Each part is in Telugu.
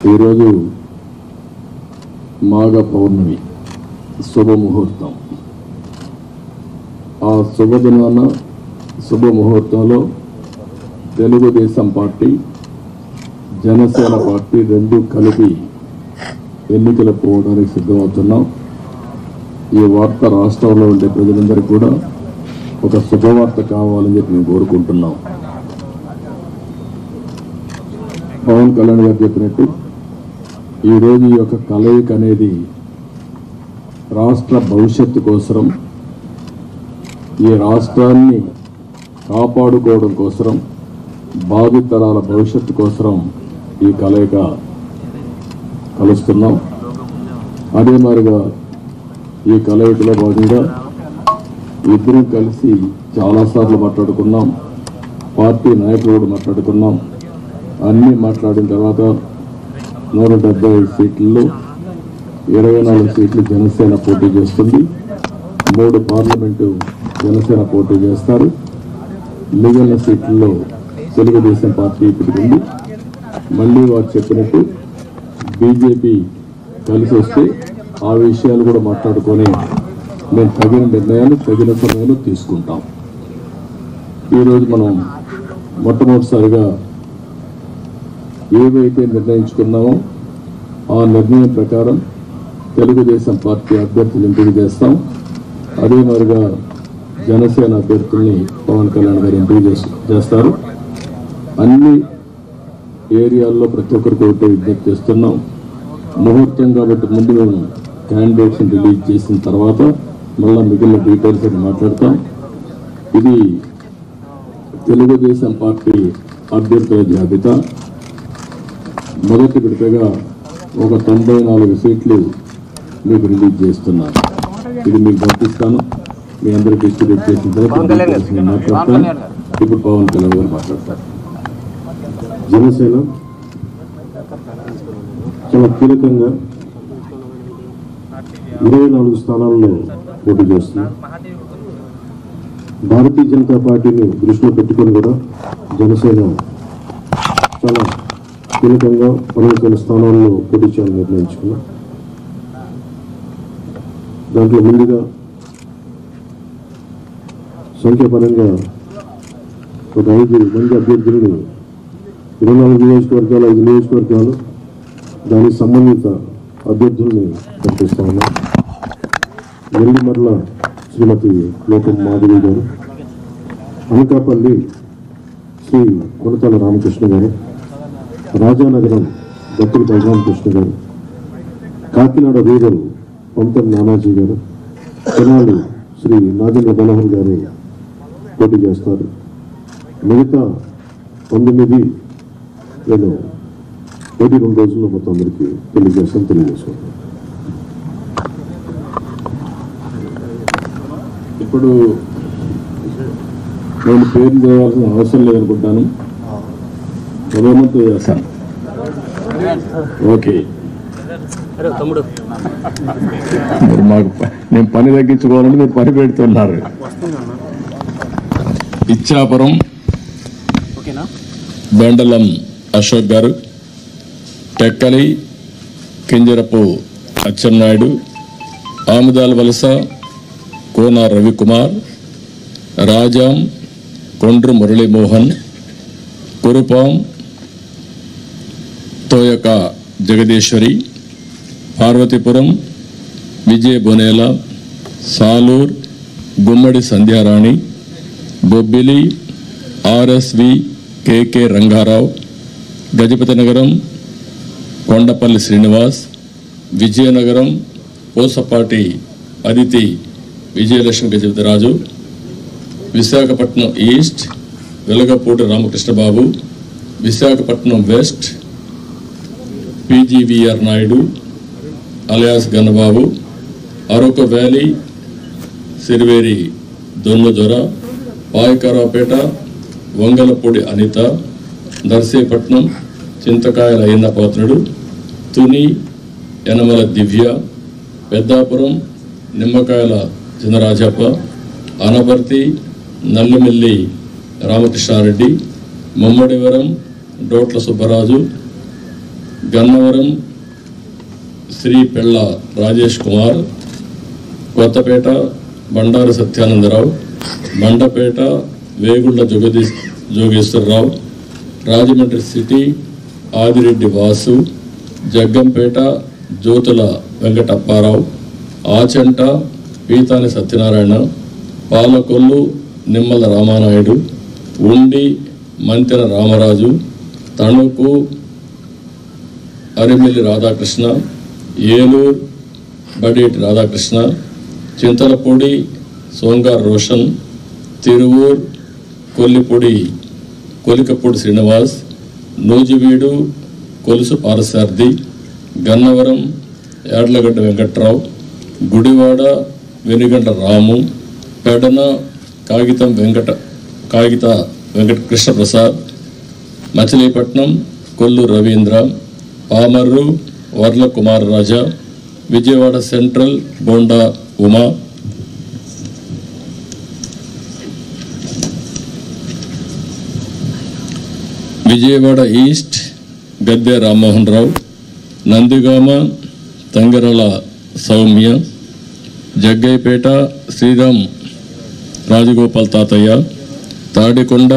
ఈరోజు మాఘ పౌర్ణమి శుభముహూర్తం. ఆ శుభదినాన శుభముహూర్తంలో తెలుగుదేశం పార్టీ, జనసేన పార్టీ రెండు కలిపి ఎన్నికలకు పోవడానికి సిద్ధమవుతున్నాం. ఈ వార్త రాష్ట్రంలో ఉండే ప్రజలందరికీ కూడా ఒక శుభవార్త కావాలని చెప్పి మేము కోరుకుంటున్నాం. పవన్ కళ్యాణ్ గారు చెప్పినట్టు ఈరోజు ఈ యొక్క కలయిక అనేది రాష్ట్ర భవిష్యత్తు కోసం, ఈ రాష్ట్రాన్ని కాపాడుకోవడం కోసం, భావితరాల భవిష్యత్తు కోసం ఈ కలయిక కలుస్తున్నాం. అదే మాదిరిగా ఈ కలయికలో భాగంగా ఇద్దరం కలిసి చాలాసార్లు మాట్లాడుకున్నాం. పార్టీ నాయకులు కూడా మాట్లాడుకున్నాం. అన్నీ మాట్లాడిన తర్వాత 175 సీట్లలో 24 సీట్లు జనసేన పోటీ చేస్తుంది. 3 పార్లమెంటు జనసేన పోటీ చేస్తారు. మిగిలిన సీట్లలో తెలుగుదేశం పార్టీ పెట్టుకుంది. మళ్ళీ వారు చెప్పినట్టు బీజేపీ కలిసి వస్తే ఆ విషయాలు కూడా మాట్లాడుకొని మేము తగిన నిర్ణయాలు తగిన సమయంలో తీసుకుంటాం. ఈరోజు మనం మొట్టమొదటిసారిగా ఏవైతే నిర్ణయించుకున్నామో ఆ నిర్ణయం ప్రకారం తెలుగుదేశం పార్టీ అభ్యర్థులు ఎంపిక చేస్తాం. అదే మాదిరిగా జనసేన అభ్యర్థుల్ని పవన్ కళ్యాణ్ గారు ఎంపిక చేస్తారు. అన్ని ఏరియాల్లో ప్రతి ఒక్కరికి ఒకటే విజ్ఞప్తి చేస్తున్నాం. ముహూర్తం కాబట్టి ముందు మేము క్యాండిడేట్స్ని రిలీజ్ చేసిన తర్వాత మళ్ళీ మిగిలిన డీటెయిల్స్ అని మాట్లాడతాం. ఇది తెలుగుదేశం పార్టీ అభ్యర్థుల జాబితా. మొదటి విడతగా ఒక 94 సీట్లు మీకు రిలీజ్ చేస్తున్నాను. ఇది మీకు పంపిస్తాను. మీ అందరికీ డిస్ట్రిబ్యూట్ చేసిన తర్వాత మాట్లాడతాను. ఇప్పుడు పవన్ కళ్యాణ్ గారు మాట్లాడతారు. జనసేన చాలా కీలకంగా 24 స్థానాల్లో పోటీ చేస్తుంది. భారతీయ జనతా పార్టీని దృష్టిలో పెట్టుకొని కూడా జనసేన చాలా కీలకంగా 12 స్థానాల్లో పోటీ చేయాలని నిర్ణయించుకున్నాం. దాంట్లో ముందుగా సంఖ్యాపరంగా ఒక 5 మంది అభ్యర్థులను 24 నియోజకవర్గాలు 5 నియోజకవర్గాలు దానికి సంబంధిత అభ్యర్థుల్ని ప్రకటిస్తా ఉన్నాం. నెల్లిమర్ల శ్రీమతి లోకం మాధవి గారు, అనకాపల్లి శ్రీ కొనతాల రామకృష్ణ గారు, రాజానగరం దత్తుల బలరామకృష్ణ గారు, కాకినాడ రూరల్ పంతం నానాజీ గారు, తెనాలి శ్రీ నాగేంద్ర మనోహర్ గారు పోటీ చేస్తారు. మిగతా 19 నేను 2 రోజుల్లో మొత్తం అందరికీ తెలియజేసుకుంటాను. ఇప్పుడు నేను పేరు చేయాల్సిన అవసరం లేదనుకుంటాను. ప్రధానమంత్రి చేస్తాను. ఓకే, మాకు నేను పని తగ్గించుకోవాలని మీరు పని పెడుతున్నారు. Ichchapuram బెండలం Ashok garu, Tekkali Kinjarapu Atchannaidu, Amudala Valasa Kona Ravikumar, Rajam Kondru Muralimohan, Kurupam Thoyaka Jagadeeswari, Parvathipuram Vijaya Bonela, Salur Gummadi Sandhyarani, Bobbili RSV KK Rangarao, Gajapathi Nagaram Kondapalli Srinivas, Vizianagaram Posapati Aditi Vijayalakshmi Gajapathiraju, Visakhapatnam east Velagapudi Ramakrishnababu, Visakhapatnam west PGVR Naidu alias Gannababu, Araku valley Siriveri Donnadora, Payakaraopeta Vangalapudi Anitha, Narsipatnam Chintakayala Ayyannapatrudu, Tuni Yanamala Divya, Peddapuram Nimmakayala Chinarajappa, Anaparthi Nallamilli Ramakrishna Reddy, Mummidivaram డోట్ల Subbaraju, Gannavaram Shri పెళ్ళ రాజేష్ కుమార్, కొత్తపేట బండారు సత్యానందరావు, మండపేట వేగుళ్ల జోగేశ్వరరావు, రాజమండ్రి సిటీ ఆదిరెడ్డి వాసు, జగ్గంపేట జ్యోతుల వెంకటప్పారావు, ఆచంట పీతాని సత్యనారాయణ, పాలకొల్లు నిమ్మల రామానాయుడు, ఉండి మంతెన రామరాజు, తణుకు అరిమిల్లి రాధాకృష్ణ, ఏలూరు బడేటి రాధాకృష్ణ, చింతలపూడి సోంగార్ రోషన్, తిరువూర్ కొలికపూడి శ్రీనివాస్, నూజివీడు కొలుసు పారసార్థి, గన్నవరం యాడ్లగడ్డ వెంకట్రావు, గుడివాడ వెనుగంట రాము, పెడన కాగిత వెంకట కృష్ణప్రసాద్, మచిలీపట్నం కొల్లు రవీంద్ర, పామర్రు వర్ల కుమార్ రాజా, విజయవాడ సెంట్రల్ బోండా ఉమా, విజయవాడ ఈస్ట్ గద్దె రామ్మోహన్ రావు, నందిగామ తంగరల సౌమ్య, జగ్గైపేట శ్రీరామ్ రాజగోపాల్ తాతయ్య, తాడికొండ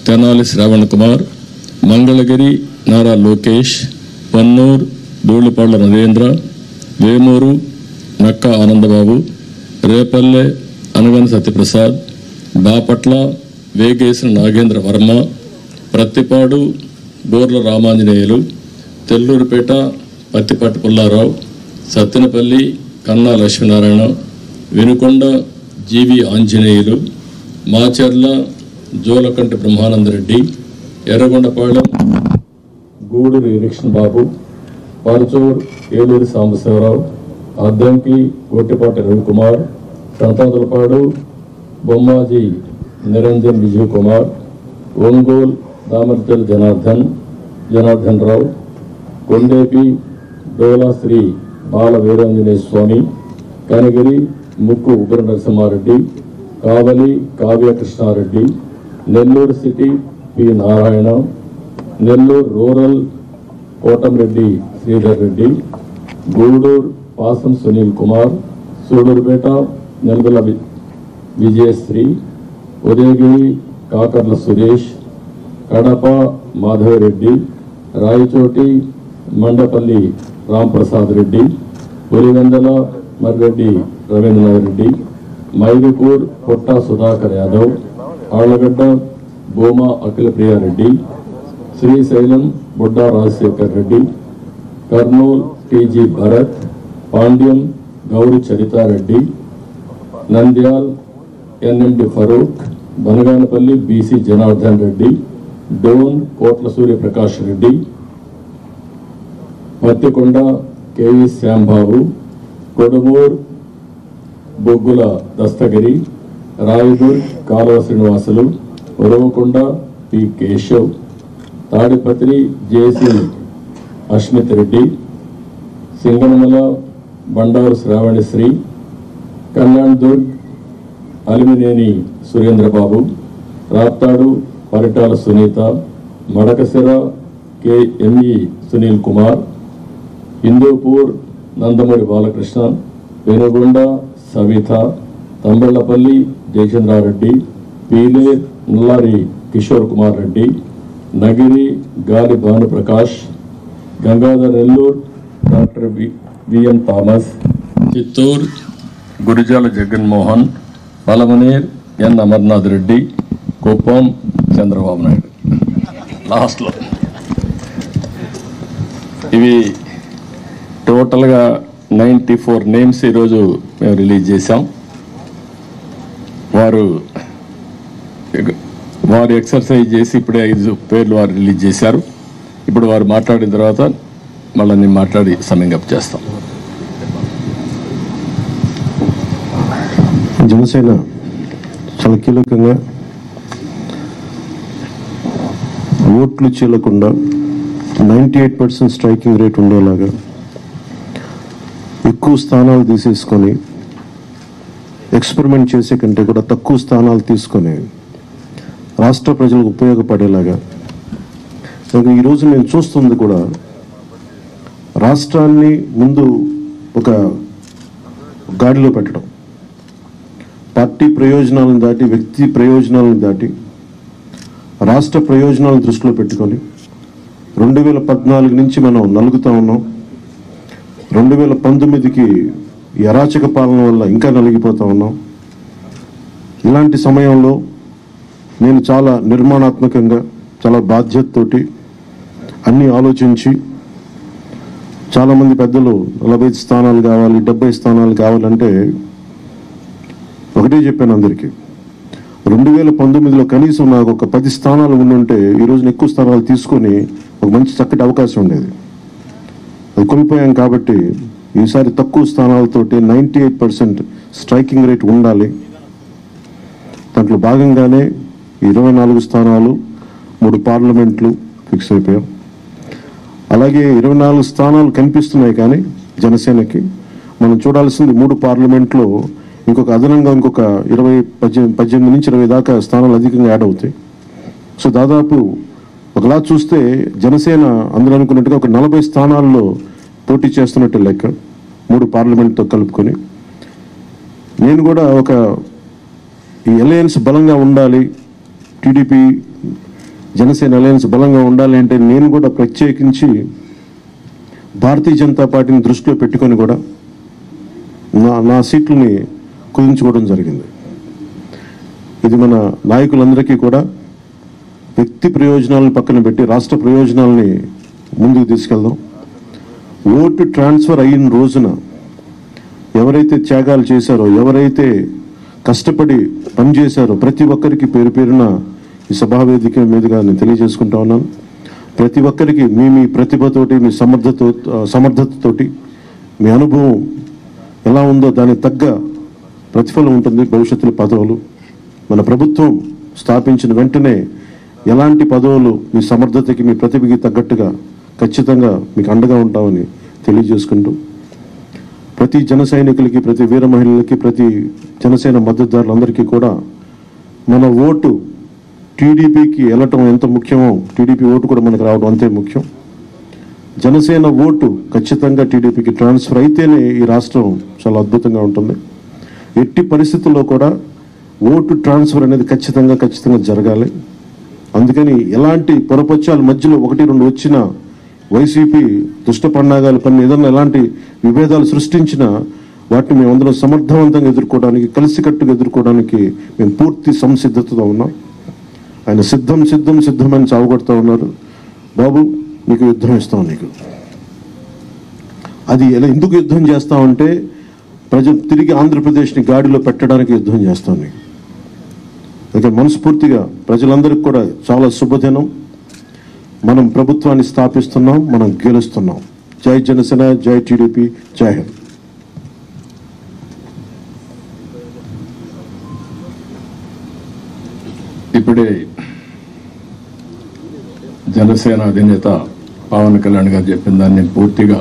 తెనాలి శ్రావణ్ కుమార్, మంగళగిరి నారా లోకేష్, పన్నూర్ ధూళిపాళ్ల నరేంద్ర, వేమూరు నక్క ఆనందబాబు, రేపల్లె అనగన సత్యప్రసాద్, బాపట్ల వేగేసిన నాగేంద్ర వర్మ, ప్రత్తిపాడు బోర్ల రామాంజనేయులు, తెల్లూరుపేట పత్తిపాటి పుల్లారావు, సత్తెనపల్లి కన్నా లక్ష్మీనారాయణ, వినుకొండ జీవి ఆంజనేయులు, మాచర్ల జోలకంటి బ్రహ్మానందరెడ్డి, ఎర్రగొండపాళెం గూడూరు నిరీక్షణ్ బాబు, పరచూర్ ఏలూరి సాంబశివరావు, అద్దంకి గొట్టిపాటి రవికుమార్, సంతాతులపాడు బొమ్మాజీ నిరంజన్ విజయ్ కుమార్, ఒంగోలు దామర్తెల్ జనార్దన్ రావు, కొండేపి డోలా శ్రీ బాల Veeranjaneya Swamy, Kanigiri Mukku Ugra Narasimhareddy, Kavali Kavya Krishnareddy, Nellore city P Narayana, Nellore rural Kotamreddy Sridhar Reddy, Gudur Pasam Sunil Kumar, Sudurupeta Nelgola Vijayasri, Udayagiri Kakarla Suresh, Kadapa Madhavareddy, Rayachoti Mandapalli Ramprasad Reddy, Pulivendula Marreddy Ravindranath Reddy, Mydukur Putta Sudhakar Yadav, Allagadda Bhuma Akhilapriyareddy, Srisailam Budda Rajasekhar Reddy, Kurnool TG Bharath, Panyam Gowru Charithareddy, Nandyal NMD Farooq, Banaganapalli BC Janardhan Reddy, Dhone Kotla Suryaprakash Reddy, Pattikonda KV Shyambabu, Kodumur బొగ్గుల Dastagiri, Rayadurg Kaluva Srinivasulu, Uravakonda P Keshav, Tadipatri JC Asmith Reddy, Singanamala Bandaru Sravanisri, Kalyan Durg Alimineni Surendrababu, Raptadu Paritala Sunitha, Madakasira KME Sunil Kumar, Hindupur Nandamuri Balakrishna, Penukonda Savitha, Thamballapalli Jayachandrareddy, Pile Nallari Kishore Kumar Reddy, Nagari Gali Bhanuprakash, Gangadhar Nellore doctor VM Thomas, Chittoor Gurajala Jaganmohan, Palamaner N Amarnath Reddy, Kuppam Chandrababu Naidu. లాస్ట్లో ఇవి టోటల్గా 94 నేమ్స్ ఈరోజు మేము రిలీజ్ చేశాం. వారు ఎక్సర్సైజ్ చేసి ఇప్పుడే 5 పేర్లు వారు రిలీజ్ చేశారు. ఇప్పుడు వారు మాట్లాడిన తర్వాత మళ్ళీ నేను మాట్లాడి సమ్మింగ్ చేస్తాం. జనసేన చాలా కీలకంగా ఓట్లు చీలకుండా 98% స్ట్రైకింగ్ రేట్ ఉండేలాగా ఎక్కువ స్థానాలు తీసేసుకొని ఎక్స్పెరిమెంట్ చేసే కంటే కూడా తక్కువ స్థానాలు తీసుకొని రాష్ట్ర ప్రజలకు ఉపయోగపడేలాగా ఈరోజు నేను చూస్తుంది కూడా రాష్ట్రాన్ని ముందు ఒక గాడిలో పెట్టడం, పార్టీ ప్రయోజనాలను దాటి వ్యక్తి ప్రయోజనాలను దాటి రాష్ట్ర ప్రయోజనాలను దృష్టిలో పెట్టుకొని 2014 నుంచి మనం నలుగుతూ ఉన్నాం. 2019కి ఈ అరాచక పాలన వల్ల ఇంకా నలిగిపోతూ ఉన్నాం. ఇలాంటి సమయంలో నేను చాలా నిర్మాణాత్మకంగా, చాలా బాధ్యతతోటి అన్నీ ఆలోచించి, చాలామంది పెద్దలు 45 స్థానాలు కావాలి, 70 స్థానాలు కావాలంటే ఒకటే చెప్పాను అందరికీ, 2019లో కనీసం నాకు ఒక 10 స్థానాలు ఉండుంటే ఈ రోజున ఎక్కువ స్థానాలు తీసుకొని ఒక మంచి చక్కటి అవకాశం ఉండేది. అది కోల్పోయాం. కాబట్టి ఈసారి తక్కువ స్థానాలతోటి 98% స్ట్రైకింగ్ రేట్ ఉండాలి. దాంట్లో భాగంగానే 24 స్థానాలు, 3 పార్లమెంట్లు ఫిక్స్ అయిపోయాం. అలాగే 24 స్థానాలు కనిపిస్తున్నాయి, కానీ జనసేనకి మనం చూడాల్సింది 3 పార్లమెంట్లో ఇంకొక అదనంగా ఇంకొక 18 నుంచి 20 దాకా స్థానాలు అధికంగా యాడ్ అవుతాయి. సో దాదాపు ఒకలా చూస్తే జనసేన అందరూ అనుకున్నట్టుగా ఒక 40 స్థానాల్లో పోటీ చేస్తున్నట్టు లెక్క, 3 పార్లమెంట్తో కలుపుకొని. నేను కూడా ఈ అలయన్స్ బలంగా ఉండాలి, టీడీపీ జనసేన అలయన్స్ బలంగా ఉండాలి అంటే నేను కూడా ప్రత్యేకించి భారతీయ జనతా పార్టీని దృష్టిలో పెట్టుకొని కూడా నా సీట్లని కుదించుకోవడం జరిగింది. ఇది మన నాయకులందరికీ కూడా వ్యక్తి ప్రయోజనాలను పక్కన పెట్టి రాష్ట్ర ప్రయోజనాలని ముందుకు తీసుకెళ్దాం. ఓటు ట్రాన్స్ఫర్ అయిన రోజున ఎవరైతే త్యాగాలు చేశారో, ఎవరైతే కష్టపడి పనిచేశారో ప్రతి ఒక్కరికి పేరు పేరున ఈ సభావేదిక మీదుగా నేను తెలియజేసుకుంటా ఉన్నాను. ప్రతి ఒక్కరికి మీ ప్రతిభతోటి, మీ సమర్థతతోటి, మీ అనుభవం ఎలా ఉందో దానికి తగ్గ ప్రతిఫలం ఉంటుంది. భవిష్యత్తులో పదవులు మన ప్రభుత్వం స్థాపించిన వెంటనే ఎలాంటి పదవులు మీ సమర్థతకి, మీ ప్రతిభకి తగ్గట్టుగా ఖచ్చితంగా మీకు అండగా ఉంటామని తెలియజేసుకుంటూ, ప్రతి జన సైనికులకి, ప్రతి వీర మహిళలకి, ప్రతి జనసేన మద్దతుదారులందరికీ కూడా మన ఓటు టీడీపీకి వెళ్ళటం ఎంత ముఖ్యమో టీడీపీ ఓటు కూడా మనకు రావడం అంతే ముఖ్యం. జనసేన ఓటు ఖచ్చితంగా టీడీపీకి ట్రాన్స్ఫర్ అయితేనే ఈ రాష్ట్రం చాలా అద్భుతంగా ఉంటుంది. ఎట్టి పరిస్థితుల్లో కూడా ఓటు ట్రాన్స్ఫర్ అనేది ఖచ్చితంగా జరగాలి. అందుకని ఎలాంటి పొరపచ్చాల మధ్యలో 1-2 వచ్చిన వైసీపీ దుష్ట పన్నాగాలు పని ఏదన్నా ఎలాంటి విభేదాలు సృష్టించినా వాటిని మేమందరం సమర్థవంతంగా ఎదుర్కోవడానికి, కలిసికట్టుగా ఎదుర్కోవడానికి మేము పూర్తి సంసిద్ధతతో ఉన్నాం. ఆయన సిద్ధమని చావగొడతా ఉన్నారు. బాబు నీకు యుద్ధం ఇస్తాం, నీకు అది ఎందుకు యుద్ధం చేస్తామంటే ప్రజలు తిరిగి ఆంధ్రప్రదేశ్ని గాడిలో పెట్టడానికి యుద్ధం చేస్తాం నీకు. అయితే మనస్ఫూర్తిగా ప్రజలందరికీ కూడా చాలా శుభదినం. మనం ప్రభుత్వాన్ని స్థాపిస్తున్నాం, మనం గెలుస్తున్నాం. జై జనసేన, జై టీడీపీ, జై హింద్. ఇప్పుడే జనసేన అధినేత పవన్ కళ్యాణ్ గారు చెప్పిన దాన్ని పూర్తిగా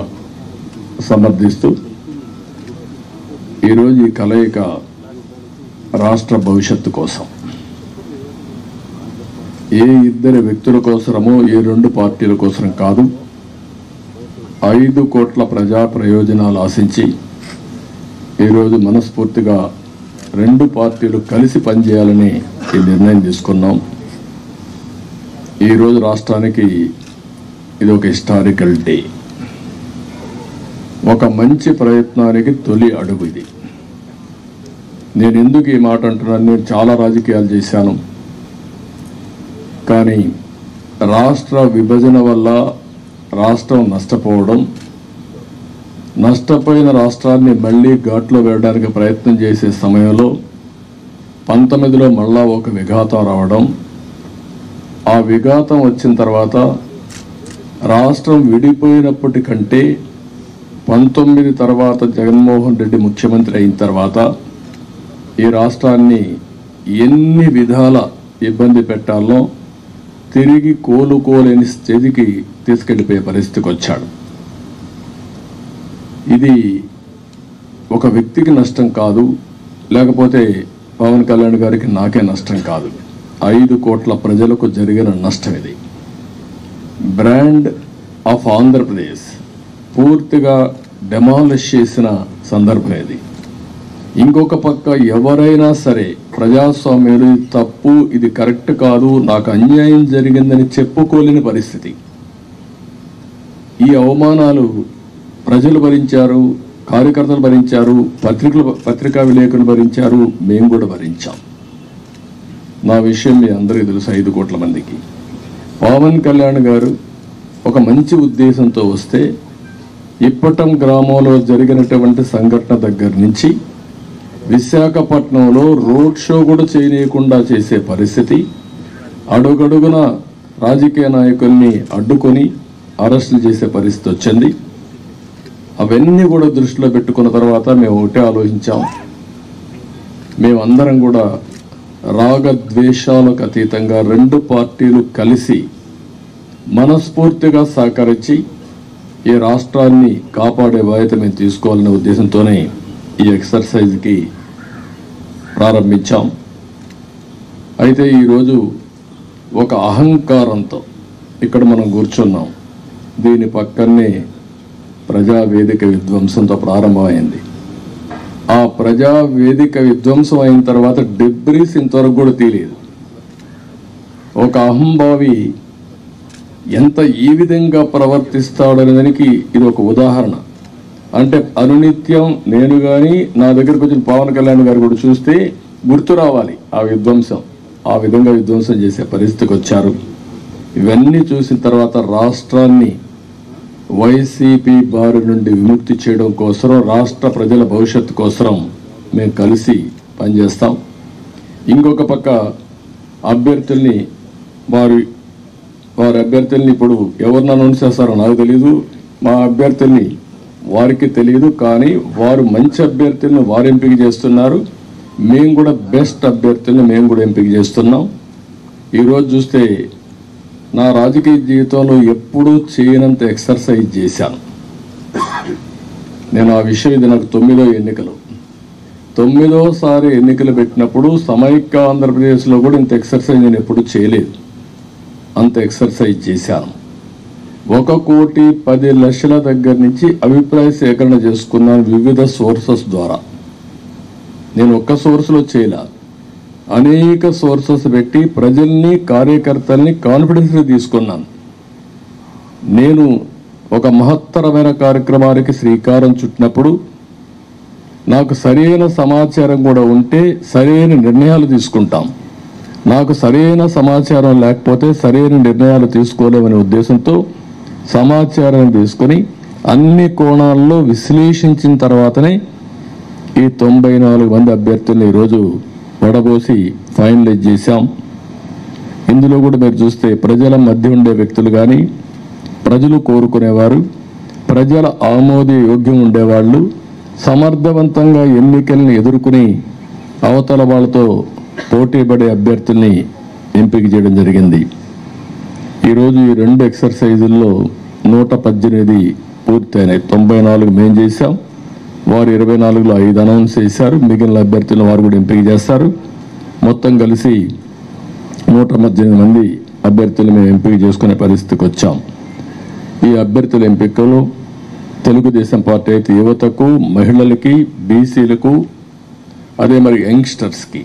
సమర్థిస్తూ, ఈరోజు ఈ కలయిక రాష్ట్ర భవిష్యత్తు కోసం, ఏ ఇద్దరు వ్యక్తుల కోసమో, ఏ 2 పార్టీల కోసం కాదు, 5 కోట్ల ప్రజా ప్రయోజనాలు ఆశించి ఈరోజు మనస్ఫూర్తిగా 2 పార్టీలు కలిసి పనిచేయాలని ఈ నిర్ణయం తీసుకున్నాం. ఈరోజు రాష్ట్రానికి ఇది ఒక హిస్టారికల్ డే, ఒక మంచి ప్రయత్నానికి తొలి అడుగు ఇది. నేను ఎందుకు ఈ మాట అంటున్నాను, నేను చాలా రాజకీయాలు చేశాను, కానీ రాష్ట్ర విభజన వల్ల రాష్ట్రం నష్టపోవడం, నష్టపోయిన రాష్ట్రాన్ని మళ్ళీ ఘాట్లో వేయడానికి ప్రయత్నం చేసే సమయంలో 19లో మళ్ళా ఒక విఘాతం రావడం, ఆ విఘాతం వచ్చిన తర్వాత రాష్ట్రం విడిపోయినప్పటికంటే 19 తర్వాత జగన్మోహన్ రెడ్డి ముఖ్యమంత్రి అయిన తర్వాత ఈ రాష్ట్రాన్ని ఎన్ని విధాల ఇబ్బంది పెట్టాలో తిరిగి కోలుకోలేని స్థితికి తీసుకెళ్లిపోయే పరిస్థితికి వచ్చాడు. ఇది ఒక వ్యక్తికి నష్టం కాదు, లేకపోతే పవన్ కళ్యాణ్ గారికి నాకే నష్టం కాదు, 5 కోట్ల ప్రజలకు జరిగిన నష్టం ఇది. బ్రాండ్ ఆఫ్ ఆంధ్రప్రదేశ్ పూర్తిగా డెమాలిష్ చేసిన సందర్భం ఇది. ఇంకొక పక్క ఎవరైనా సరే ప్రజాస్వామ్యులు ఇది తప్పు, ఇది కరెక్ట్ కాదు, నాకు అన్యాయం జరిగిందని చెప్పుకోలేని పరిస్థితి. ఈ అవమానాలు ప్రజలు భరించారు, కార్యకర్తలు భరించారు, పత్రికా విలేకరులు భరించారు, మేము కూడా భరించాం. నా విషయం మీ అందరికీ తెలుసు. 5 కోట్ల మందికి పవన్ కళ్యాణ్ గారు ఒక మంచి ఉద్దేశంతో వస్తే ఇప్పటం గ్రామంలో జరిగినటువంటి సంఘటన దగ్గర నుంచి విశాఖపట్నంలో రోడ్ షో కూడా చేయనీయకుండా చేసే పరిస్థితి, అడుగడుగున రాజకీయ నాయకుల్ని అడ్డుకొని అరెస్టులు చేసే పరిస్థితి వచ్చింది. అవన్నీ కూడా దృష్టిలో పెట్టుకున్న తర్వాత మేము ఒకటే ఆలోచించాం. మేమందరం కూడా రాగద్వేషాలకు అతీతంగా 2 పార్టీలు కలిసి మనస్ఫూర్తిగా సహకరించి ఈ రాష్ట్రాన్ని కాపాడే బాధ్యత మేము తీసుకోవాలనే ఉద్దేశంతోనే ఈ ఎక్సర్సైజ్కి ప్రారంభించాం. అయితే ఈరోజు ఒక అహంకారంతో ఇక్కడ మనం కూర్చున్నాం. దీని పక్కనే ప్రజావేదిక విధ్వంసంతో ప్రారంభమైంది. ఆ ప్రజావేదిక విధ్వంసం అయిన తర్వాత డెబ్రీస్ ఇంతవరకు కూడా తెలియదు. ఒక అహంభావి ఎంత ఈ విధంగా ప్రవర్తిస్తాడనేదానికి ఇది ఒక ఉదాహరణ. అంటే అనునిత్యం నేను కానీ నా దగ్గరకు వచ్చిన పవన్ కళ్యాణ్ గారు కూడా చూస్తే గుర్తు రావాలి ఆ విధ్వంసం. ఆ విధంగా విధ్వంసం చేసే పరిస్థితికి వచ్చారు. ఇవన్నీ చూసిన తర్వాత రాష్ట్రాన్ని వైసీపీ బారి నుండి విముక్తి చేయడం కోసం, రాష్ట్ర ప్రజల భవిష్యత్తు కోసం మేము కలిసి పనిచేస్తాం. ఇంకొక పక్క అభ్యర్థుల్ని వారి అభ్యర్థుల్ని ఇప్పుడు ఎవరిని అనౌన్స్ చేస్తారో నాకు తెలీదు, మా అభ్యర్థుల్ని వారికి తెలియదు. కానీ వారు మంచి అభ్యర్థులను వారు ఎంపిక చేస్తున్నారు. మేము కూడా బెస్ట్ అభ్యర్థులను మేము కూడా ఎంపిక చేస్తున్నాం. ఈరోజు చూస్తే నా రాజకీయ జీవితంలో ఎప్పుడూ చేయనంత ఎక్సర్సైజ్ చేశాను నేను. ఆ విషయం ఇది నాకు 9వ ఎన్నికలు, 9వసారి ఎన్నికలు పెట్టినప్పుడు సమైక్య ఆంధ్రప్రదేశ్లో కూడా ఇంత ఎక్సర్సైజ్ నేను ఎప్పుడు చేయలేదు. అంత ఎక్సర్సైజ్ చేశాను. 1,10,00,000 దగ్గర నుంచి అభిప్రాయ సేకరణ చేసుకున్నాను వివిధ సోర్సెస్ ద్వారా. నేను ఒక్క సోర్స్లో చేయలే, అనేక సోర్సెస్ పెట్టి ప్రజల్ని, కార్యకర్తల్ని కాన్ఫిడెన్స్గా తీసుకున్నాను. నేను ఒక మహత్తరమైన కార్యక్రమానికి శ్రీకారం చుట్టినప్పుడు నాకు సరైన సమాచారం కూడా ఉంటే సరైన నిర్ణయాలు తీసుకుంటాం. నాకు సరైన సమాచారం లేకపోతే సరైన నిర్ణయాలు తీసుకోలేమనే ఉద్దేశంతో సమాచారం తీసుకొని అన్ని కోణాల్లో విశ్లేషించిన తర్వాతనే ఈ 94 మంది అభ్యర్థుల్ని ఈరోజు వడబోసి ఫైనలైజ్ చేశాం. ఇందులో కూడా మీరు చూస్తే ప్రజల మధ్య ఉండే వ్యక్తులు కానీ, ప్రజలు కోరుకునేవారు, ప్రజల ఆమోదయోగ్యం ఉండేవాళ్ళు, సమర్థవంతంగా ఎన్నికల్ని ఎదుర్కొని అవతల వాళ్ళతో పోటీపడే అభ్యర్థుల్ని ఎంపిక చేయడం జరిగింది. ఈరోజు ఈ 2 ఎక్సర్సైజుల్లో 118 పూర్తయినాయి. 94 మేము చేశాం, వారు 24లో 5 అనౌన్స్ చేశారు. మిగిలిన అభ్యర్థులను వారు కూడా ఎంపిక చేస్తారు. మొత్తం కలిసి 118 మంది అభ్యర్థులు మేము ఎంపిక చేసుకునే పరిస్థితికి వచ్చాం. ఈ అభ్యర్థుల ఎంపికలో తెలుగుదేశం పార్టీ అయితే యువతకు, మహిళలకి, బీసీలకు, అదే మరి యంగ్స్టర్స్కి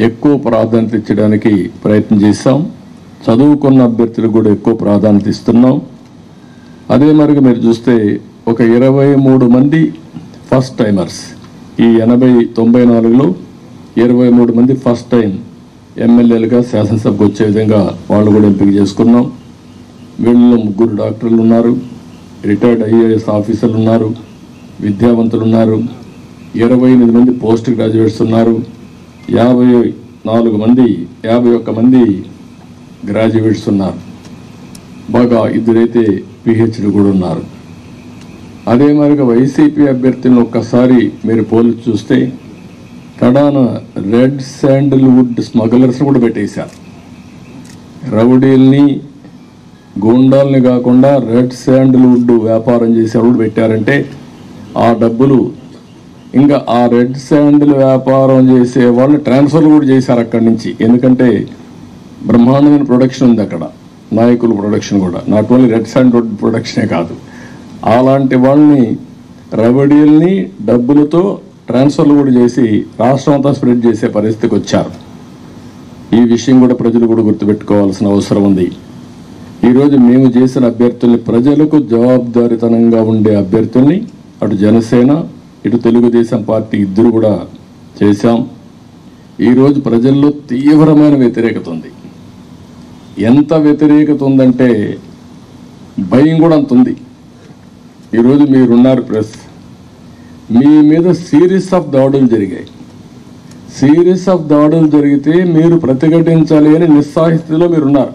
ఎక్కువ ప్రాధాన్యత ఇచ్చడానికి ప్రయత్నం చేశాం. చదువుకున్న అభ్యర్థులకు కూడా ఎక్కువ ప్రాధాన్యత ఇస్తున్నాం. అదే మరిగా మీరు చూస్తే ఒక 23 మంది ఫస్ట్ టైమర్స్, ఈ 94లో 23 మంది ఫస్ట్ టైం ఎమ్మెల్యేలుగా శాసనసభకు వచ్చే విధంగా వాళ్ళు కూడా ఎంపిక చేసుకున్నాం. వీళ్ళలో 3 డాక్టర్లు ఉన్నారు, రిటైర్డ్ ఐఏఎస్ ఆఫీసర్లు ఉన్నారు, విద్యావంతులు ఉన్నారు, 28 మంది పోస్ట్ గ్రాడ్యుయేట్స్ ఉన్నారు, 51 మంది గ్రాడ్యుయేట్స్ ఉన్నారు. బాగా 2 అయితే పిహెచ్డి కూడా ఉన్నారు. అదే మరిగా వైసీపీ అభ్యర్థులను ఒక్కసారి మీరు పోల్చి చూస్తే కడాన రెడ్ శాండిల్వుడ్ స్మగ్లర్స్ కూడా పెట్టేశారు. రౌడీల్ని, గూండాల్ని కాకుండా రెడ్ శాండిల్వుడ్ వ్యాపారం చేసేవాళ్ళు పెట్టారంటే ఆ డబ్బులు ఇంకా ఆ రెడ్ శాండిల్ వ్యాపారం చేసే వాళ్ళు ట్రాన్స్ఫర్లు కూడా చేశారు అక్కడి నుంచి. ఎందుకంటే బ్రహ్మాండమైన ప్రొడక్షన్ ఉంది అక్కడ, నాయకుల ప్రొడక్షన్ కూడా, నాట్ ఓన్లీ రెడ్ శాండిల్వుడ్ ప్రొడక్షనే కాదు, అలాంటి వాళ్ళని రవడీల్ని డబ్బులతో ట్రాన్స్ఫర్లు కూడా చేసి రాష్ట్రం అంతా స్ప్రెడ్ చేసే పరిస్థితికి వచ్చారు. ఈ విషయం కూడా ప్రజలు కూడా గుర్తుపెట్టుకోవాల్సిన అవసరం ఉంది. ఈరోజు మేము చేసిన అభ్యర్థుల్ని, ప్రజలకు జవాబుదారీతనంగా ఉండే అభ్యర్థుల్ని అటు జనసేన ఇటు తెలుగుదేశం పార్టీ ఇద్దరు కూడా చేశాం. ఈరోజు ప్రజల్లో తీవ్రమైన వ్యతిరేకత ఉంది. ఎంత వ్యతిరేకత ఉందంటే భయం కూడా అంత ఉంది. ఈరోజు మీరున్నారు ప్రెస్, మీ మీద సిరీస్ ఆఫ్ దాడులు జరిగాయి. సిరీస్ ఆఫ్ దాడులు జరిగితే మీరు ప్రతిఘటించాలి అని నిస్సాహితిలో మీరున్నారు.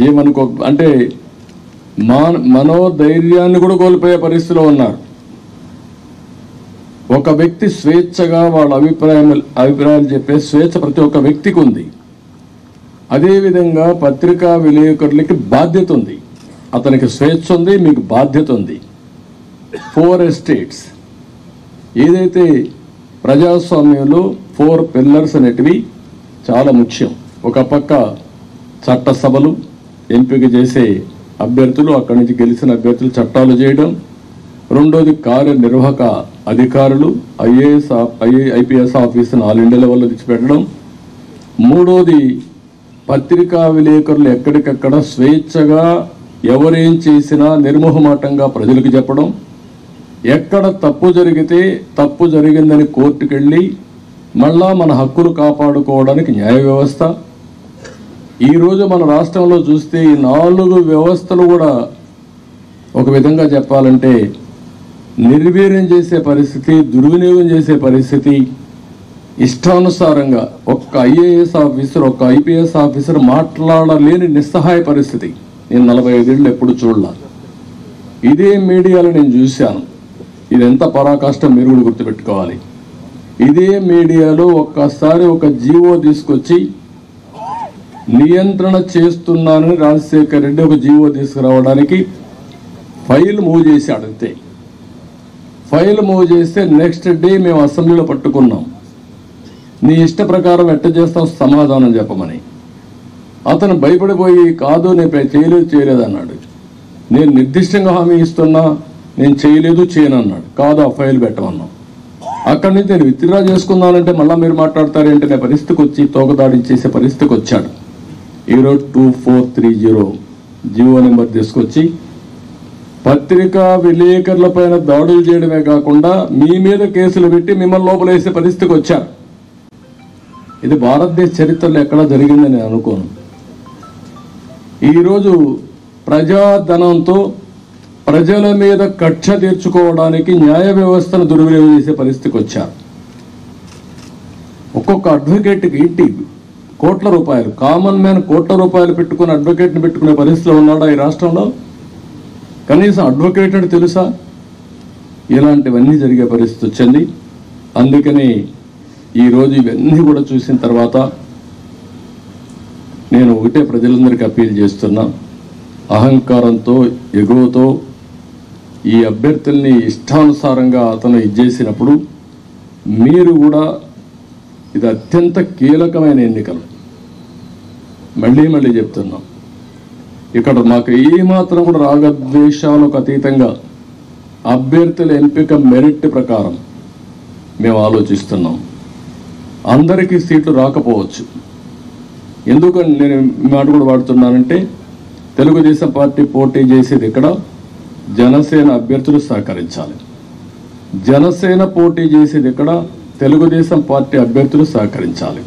ఏమనుకో అంటే మనోధైర్యాన్ని కూడా కోల్పోయే పరిస్థితిలో ఉన్నారు. ఒక వ్యక్తి స్వేచ్ఛగా వాళ్ళ అభిప్రాయాలు చెప్పే స్వేచ్ఛ ప్రతి ఒక్క వ్యక్తికి ఉంది. అదేవిధంగా పత్రికా విలేకరులకి బాధ్యత ఉంది. అతనికి స్వేచ్ఛ ఉంది, మీకు బాధ్యత ఉంది. 4 ఎస్టేట్స్ ఏదైతే ప్రజాస్వామ్యంలో 4 పిల్లర్స్ అనేటివి చాలా ముఖ్యం. ఒక పక్క చట్టసభలు, ఎంపిక చేసే అభ్యర్థులు, అక్కడి నుంచి గెలిచిన అభ్యర్థులు చట్టాలు చేయడం. రెండోది కార్యనిర్వాహక అధికారులు, ఐపీఎస్ ఆఫీసును ఆల్ ఇండియా లెవెల్లో తెచ్చిపెట్టడం. మూడోది పత్రికా విలేకరులు ఎక్కడికక్కడ స్వేచ్ఛగా ఎవరేం చేసినా నిర్మోహమాటంగా ప్రజలకు చెప్పడం. ఎక్కడ తప్పు జరిగితే తప్పు జరిగిందని కోర్టుకెళ్ళి మళ్ళా మన హక్కులు కాపాడుకోవడానికి న్యాయ వ్యవస్థ. ఈరోజు మన రాష్ట్రంలో చూస్తే ఈ 4 వ్యవస్థలు కూడా ఒక విధంగా చెప్పాలంటే నిర్వీర్యం చేసే పరిస్థితి, దుర్వినియోగం చేసే పరిస్థితి. ఇష్టానుసారంగా ఒక్క ఐఏఎస్ ఆఫీసర్, ఒక్క ఐపీఎస్ ఆఫీసర్ మాట్లాడలేని నిస్సహాయ పరిస్థితి నేను 45 ఏళ్ళు ఎప్పుడు చూడలా. ఇదే మీడియాలో నేను చూశాను. ఇది ఎంత పరాకాష్టం మీరు కూడా గుర్తుపెట్టుకోవాలి. ఇదే మీడియాలో ఒక్కసారి ఒక జీవో తీసుకొచ్చి నియంత్రణ చేస్తున్నానని రాజశేఖర్ రెడ్డి ఒక జీవో తీసుకురావడానికి ఫైల్ మూవ్ చేశాడు. అంతే, ఫైల్ మూవ్ చేస్తే నెక్స్ట్ డే మేము అసెంబ్లీలో పట్టుకున్నాం. నీ ఇష్ట ప్రకారం ఎట్ట చేస్తావు సమాధానం చెప్పమని. అతను భయపడిపోయి కాదు నేను చేయలేదు అన్నాడు. నేను నిర్దిష్టంగా హామీ ఇస్తున్నా, నేను చేయను అన్నాడు. కాదు ఆ ఫైల్ పెట్టమన్నాం. అక్కడి నుంచి నేను విత్డ్రా చేసుకున్నానంటే మళ్ళీ మీరు మాట్లాడతారేంటి అనే పరిస్థితికి వచ్చి తోకదాడి చేసే పరిస్థితికి వచ్చాడు. ఈరోజు 2430 జీవో నెంబర్ తీసుకొచ్చి పత్రికా విలేకరుల పైన దాడులు చేయడమే కాకుండా మీ మీద కేసులు పెట్టి మిమ్మల్ని లోపలేసే పరిస్థితికి వచ్చారు. ఇది భారతదేశ చరిత్రలో ఎక్కడా జరిగిందని నేను అనుకోను. ఈరోజు ప్రజాధనంతో ప్రజల మీద కక్ష తీర్చుకోవడానికి న్యాయ వ్యవస్థను దుర్వినియోగం చేసే పరిస్థితికి వచ్చారు. ఒక్కొక్క అడ్వకేట్కి ఇంటి కోట్ల రూపాయలు, కామన్ మ్యాన్ కోట్ల రూపాయలు పెట్టుకుని అడ్వకేట్ని పెట్టుకునే పరిస్థితిలో ఉన్నాడా ఈ రాష్ట్రంలో? కనీసం అడ్వకేట్ అంటే తెలుసా? ఇలాంటివన్నీ జరిగే పరిస్థితి వచ్చింది. అందుకని ఈరోజు ఇవన్నీ కూడా చూసిన తర్వాత నేను ఒకటే ప్రజలందరికీ అప్పీల్ చేస్తున్నా, అహంకారంతో ఎగువతో ఈ అభ్యర్థుల్ని ఇష్టానుసారంగా అతను ఇచ్చేసినప్పుడు మీరు కూడా, ఇది అత్యంత కీలకమైన ఎన్నికలు. మళ్ళీ చెప్తున్నాం, ఇక్కడ మాకు ఏమాత్రం కూడా రాగద్వేషాలకు అతీతంగా అభ్యర్థుల ఎంపిక మెరిట్ ప్రకారం మేము ఆలోచిస్తున్నాం. అందరికీ సీట్లు రాకపోవచ్చు. ఎందుకని నేను మాట కూడా వాడుతున్నానంటే, తెలుగుదేశం పార్టీ పోటీ చేసేది ఇక్కడ జనసేన అభ్యర్థులు సహకరించాలి. జనసేన పోటీ చేసేది ఇక్కడ తెలుగుదేశం పార్టీ అభ్యర్థులు సహకరించాలి.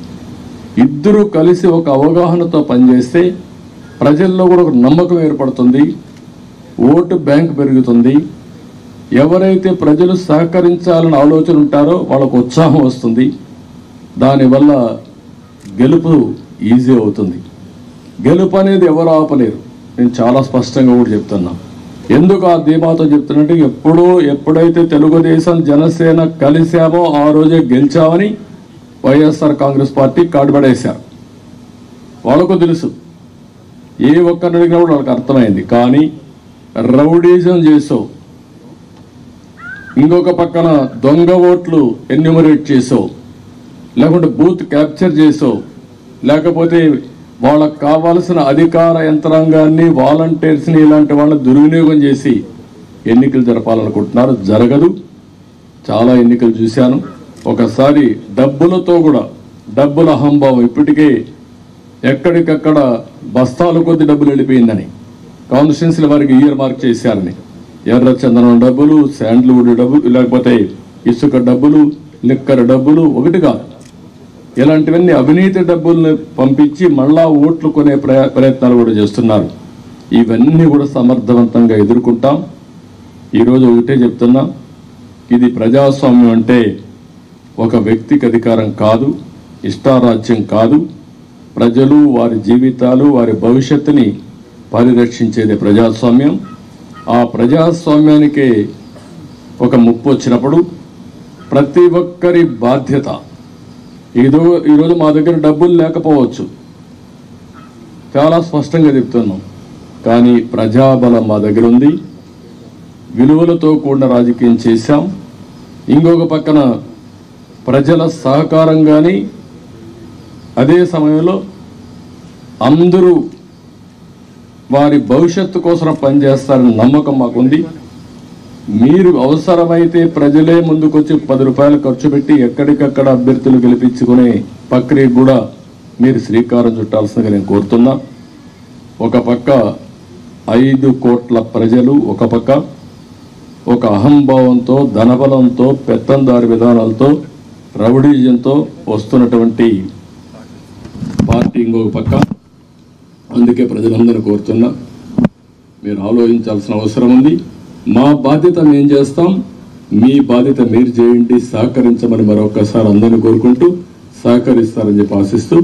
ఇద్దరూ కలిసి ఒక అవగాహనతో పనిచేస్తే ప్రజల్లో కూడా ఒక నమ్మకం ఏర్పడుతుంది, ఓటు బ్యాంక్ పెరుగుతుంది. ఎవరైతే ప్రజలు సహకరించాలని ఆలోచన ఉంటారో వాళ్ళకు ఉత్సాహం వస్తుంది. దానివల్ల గెలుపు ఈజీ అవుతుంది. గెలుపు అనేది ఎవరు ఆపలేరు. నేను చాలా స్పష్టంగా కూడా చెప్తున్నా. ఎందుకు ఆ ధీమాతో చెప్తున్నట్టు, ఎప్పుడైతే తెలుగుదేశం జనసేన కలిసామో ఆ రోజే గెలిచామని వైఎస్ఆర్ కాంగ్రెస్ పార్టీ కాడుపడేశారు. వాళ్ళకు తెలుసు, ఏ ఒక్కరిని అడిగినా కూడా వాళ్ళకి అర్థమైంది. కానీ రౌడీజం చేసావు, ఇంకొక పక్కన దొంగ ఓట్లు ఎన్యూమరేట్ చేసావు, లేకుంటే బూత్ క్యాప్చర్ చేసావు, లేకపోతే వాళ్ళకు కావాల్సిన అధికార యంత్రాంగాన్ని, వాలంటీర్స్ని, ఇలాంటి వాళ్ళని దుర్వినియోగం చేసి ఎన్నికలు జరపాలనుకుంటున్నారు. జరగదు. చాలా ఎన్నికలు చూశాను. ఒకసారి డబ్బులతో కూడా, డబ్బుల అహంభావం ఇప్పటికే ఎక్కడికక్కడ బస్తాల కొద్ది డబ్బులు వెళ్ళిపోయిందని, కాన్స్టిట్యున్సీల వారికి ఇయర్ మార్క్ చేశారని, ఎర్రచందనం డబ్బులు, శాండ్ల్వుడ్ డబ్బులు, లేకపోతే ఇసుక డబ్బులు, లిక్కర్ డబ్బులు, ఒకటి కాదు, ఇలాంటివన్నీ అవినీతి డబ్బుల్ని పంపించి మళ్ళా ఓట్లు కొనే ప్రయత్నాలు కూడా చేస్తున్నారు. ఇవన్నీ కూడా సమర్థవంతంగా ఎదుర్కొంటాం. ఈరోజు ఒకటే చెప్తున్నా, ఇది ప్రజాస్వామ్యం అంటే ఒక వ్యక్తికి అధికారం కాదు, ఇష్టారాజ్యం కాదు. ప్రజలు, వారి జీవితాలు, వారి భవిష్యత్తుని పరిరక్షించేది ప్రజాస్వామ్యం. ఆ ప్రజాస్వామ్యానికే ఒక ముప్పు వచ్చినప్పుడు ప్రతి ఒక్కరి బాధ్యత. ఈరోజు మా దగ్గర డబ్బులు లేకపోవచ్చు, చాలా స్పష్టంగా చెప్తున్నాం. కానీ ప్రజాబలం మా దగ్గర ఉంది. విలువలతో కూడిన రాజకీయం చేశాం. ఇంకొక పక్కన ప్రజల సహకారం కానీ, అదే సమయంలో అందరూ వారి భవిష్యత్తు కోసం పనిచేస్తారని నమ్మకం మాకుంది. మీరు అవసరమైతే ప్రజలే ముందుకొచ్చి 10 రూపాయలు ఖర్చు పెట్టి ఎక్కడికక్కడ అభ్యర్థులు గెలిపించుకునే ప్రక్రియకు కూడా మీరు శ్రీకారం చుట్టాల్సిందిగా నేను కోరుతున్నా. ఒక పక్క 5 కోట్ల ప్రజలు, ఒక పక్క ఒక అహంభావంతో, ధనబలంతో, పెత్తందారి విధానాలతో, రౌడీజంతో వస్తున్నటువంటి పార్టీ ఇంకొక పక్క. అందుకే ప్రజలందరూ కోరుతున్నా, మీరు ఆలోచించాల్సిన అవసరం ఉంది. మా బాధ్యత మేము చేస్తాం, మీ బాధ్యత మీరు చేయండి, సహకరించమని మరొకసారి అందరినీ కోరుకుంటూ సహకరిస్తారని చెప్పి ఆశిస్తూ